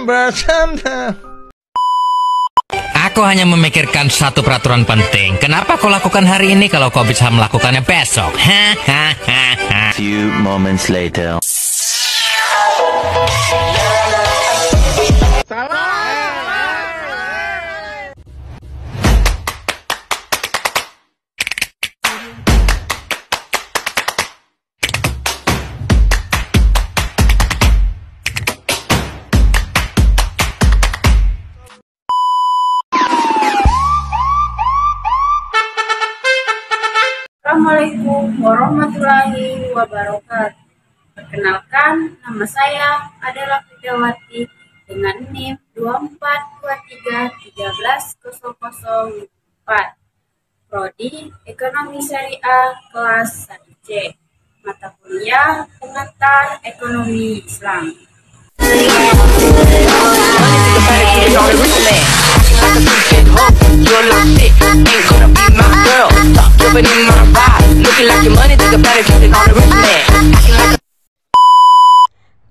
bersama. Aku hanya memikirkan satu peraturan penting. Kenapa kau lakukan hari ini kalau kau bisa melakukannya besok? Few moments later. Assalamualaikum warahmatullahi wabarakatuh. Perkenalkan, nama saya adalah Widawati dengan NIM 2423130004. Prodi Ekonomi Syariah kelas 1C. Mata kuliah Pengantar Ekonomi Islam.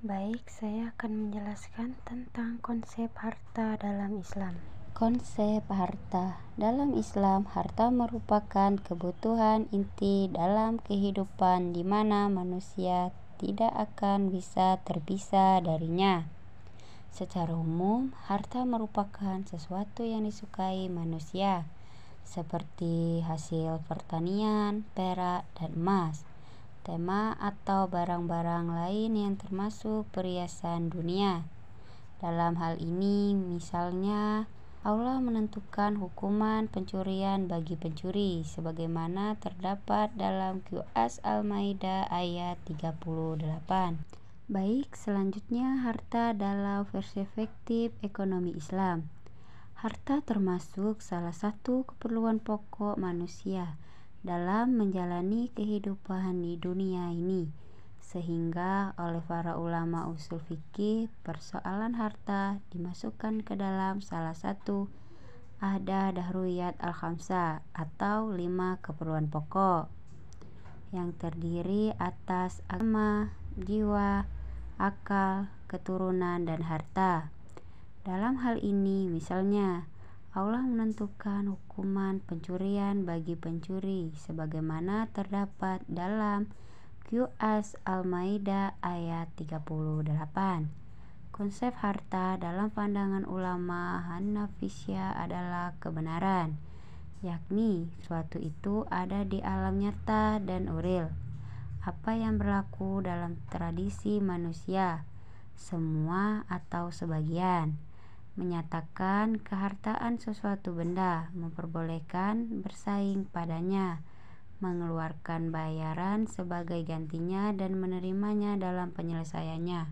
Baik, saya akan menjelaskan tentang konsep harta dalam Islam. Konsep harta dalam Islam, harta merupakan kebutuhan inti dalam kehidupan di mana manusia tidak akan bisa terpisah darinya. Secara umum, harta merupakan sesuatu yang disukai manusia, seperti hasil pertanian, perak, dan emas, tema atau barang-barang lain yang termasuk perhiasan dunia. Dalam hal ini, misalnya, Allah menentukan hukuman pencurian bagi pencuri, sebagaimana terdapat dalam QS Al-Maidah ayat 38. Baik, selanjutnya harta dalam perspektif ekonomi Islam. Harta termasuk salah satu keperluan pokok manusia dalam menjalani kehidupan di dunia ini, sehingga oleh para ulama usul fikih, persoalan harta dimasukkan ke dalam salah satu ahda dahruriyat al-khamsah atau 5 keperluan pokok yang terdiri atas agama, jiwa, akal, keturunan, dan harta. Dalam hal ini, misalnya, Allah menentukan hukuman pencurian bagi pencuri sebagaimana terdapat dalam QS Al-Maidah ayat 38. Konsep harta dalam pandangan ulama Hanafiyah adalah kebenaran, yakni suatu itu ada di alam nyata dan uril. Apa yang berlaku dalam tradisi manusia, semua atau sebagian, menyatakan kehartaan sesuatu benda, memperbolehkan bersaing padanya, mengeluarkan bayaran sebagai gantinya dan menerimanya dalam penyelesaiannya.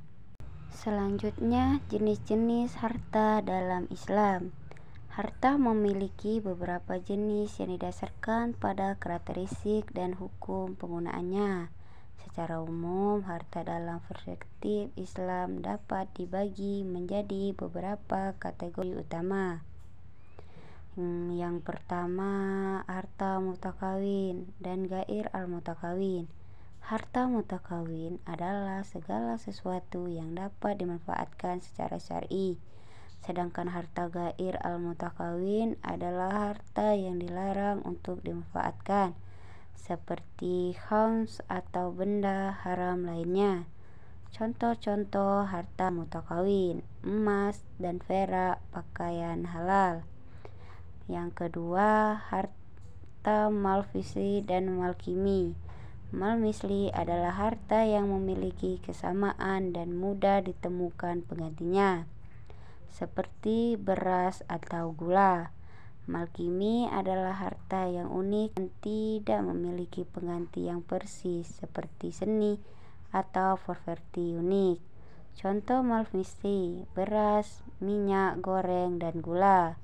Selanjutnya, jenis-jenis harta dalam Islam. Harta memiliki beberapa jenis yang didasarkan pada karakteristik dan hukum penggunaannya. Secara umum, harta dalam perspektif Islam dapat dibagi menjadi beberapa kategori utama. Yang pertama, harta mutakawin dan gair al-mutakawin. Harta mutakawin adalah segala sesuatu yang dapat dimanfaatkan secara syar'i. Sedangkan harta gair al-mutakawin adalah harta yang dilarang untuk dimanfaatkan, seperti khams atau benda haram lainnya. Contoh-contoh harta mutakawin: emas dan perak, pakaian halal. Yang kedua, harta malfisli dan malkimi. Malmisli adalah harta yang memiliki kesamaan dan mudah ditemukan penggantinya, seperti beras atau gula. Malkimi adalah harta yang unik dan tidak memiliki pengganti yang persis, seperti seni atau properti unik. Contoh malfisli: beras, minyak goreng, dan gula.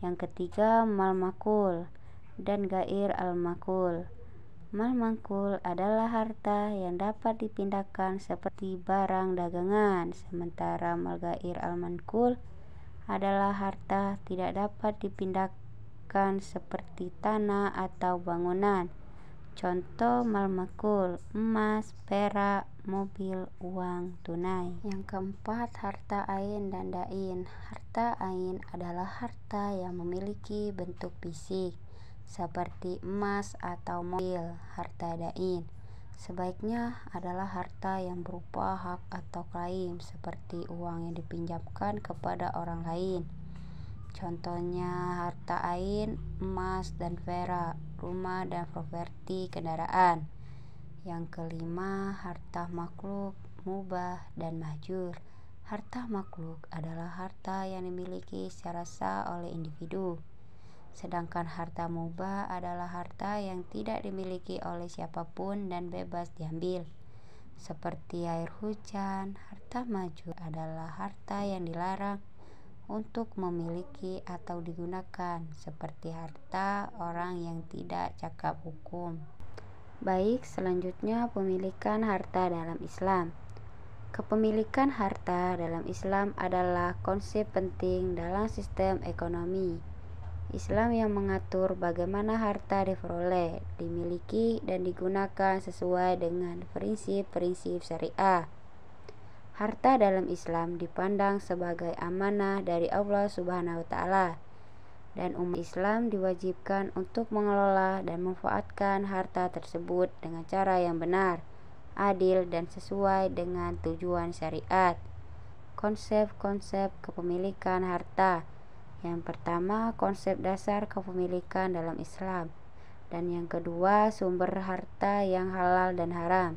Yang ketiga, malmakul dan gair al-makul. Malmakul adalah harta yang dapat dipindahkan seperti barang dagangan, sementara malgair al-mankul adalah harta tidak dapat dipindahkan seperti tanah atau bangunan. Contoh malmakul: emas, perak, mobil, uang tunai. Yang keempat, harta ain dan dain. Harta ain adalah harta yang memiliki bentuk fisik seperti emas atau mobil. Harta dain sebaiknya adalah harta yang berupa hak atau klaim seperti uang yang dipinjamkan kepada orang lain. Contohnya harta ain, emas dan perak, rumah dan properti kendaraan. Yang kelima, harta makhluk, mubah dan mahjur. Harta makhluk adalah harta yang dimiliki secara sah oleh individu. Sedangkan harta mubah adalah harta yang tidak dimiliki oleh siapapun dan bebas diambil. Seperti air hujan. Harta mahjur adalah harta yang dilarang untuk memiliki atau digunakan, seperti harta orang yang tidak cakap hukum. Baik, selanjutnya pemilikan harta dalam Islam. Kepemilikan harta dalam Islam adalah konsep penting dalam sistem ekonomi Islam yang mengatur bagaimana harta diperoleh, dimiliki, dan digunakan sesuai dengan prinsip-prinsip syariah. Harta dalam Islam dipandang sebagai amanah dari Allah Subhanahu wa Ta'ala, dan umat Islam diwajibkan untuk mengelola dan memanfaatkan harta tersebut dengan cara yang benar, adil, dan sesuai dengan tujuan syariat. Konsep-konsep kepemilikan harta. Yang pertama, konsep dasar kepemilikan dalam Islam, dan yang kedua, sumber harta yang halal dan haram,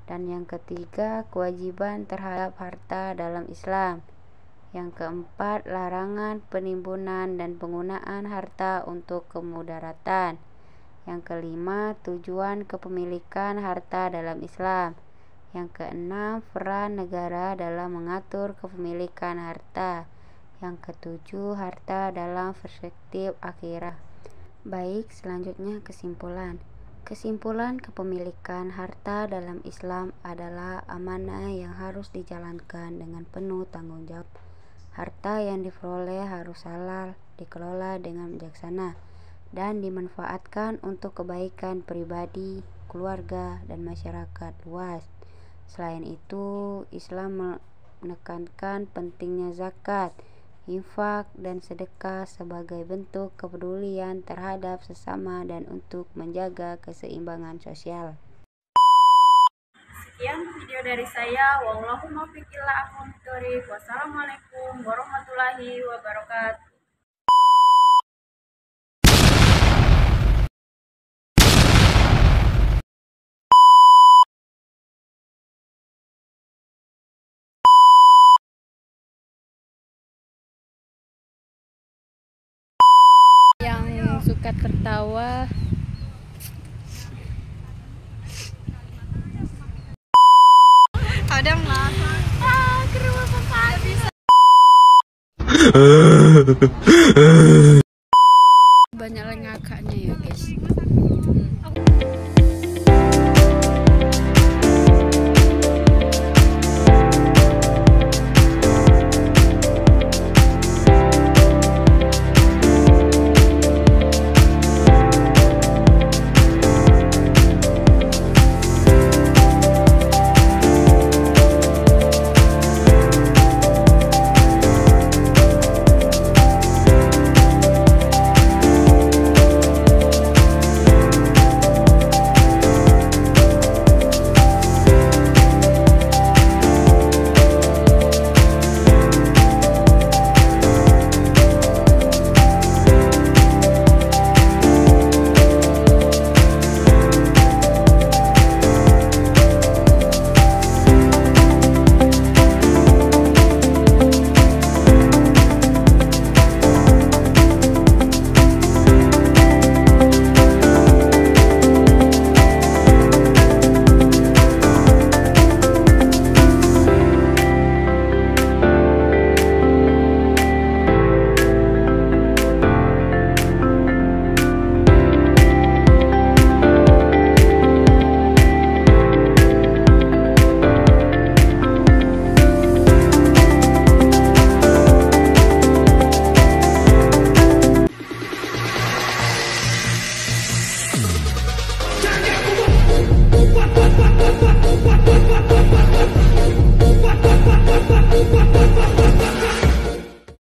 dan yang ketiga, kewajiban terhadap harta dalam Islam. Yang keempat, larangan penimbunan dan penggunaan harta untuk kemudaratan. Yang kelima, tujuan kepemilikan harta dalam Islam. Yang keenam, peran negara dalam mengatur kepemilikan harta. Yang ketujuh, harta dalam perspektif akhirat. Baik, selanjutnya kesimpulan. Kesimpulan kepemilikan harta dalam Islam adalah amanah yang harus dijalankan dengan penuh tanggung jawab. Harta yang diperoleh harus halal, dikelola dengan bijaksana, dan dimanfaatkan untuk kebaikan pribadi, keluarga, dan masyarakat luas. Selain itu, Islam menekankan pentingnya zakat, infak, dan sedekah sebagai bentuk kepedulian terhadap sesama dan untuk menjaga keseimbangan sosial. Sekian video dari saya. Wallahu muwaffiq ila aqwamit thoriq. Wassalamualaikum warahmatullahi wabarakatuh. Yang suka tertawa Kadang lah.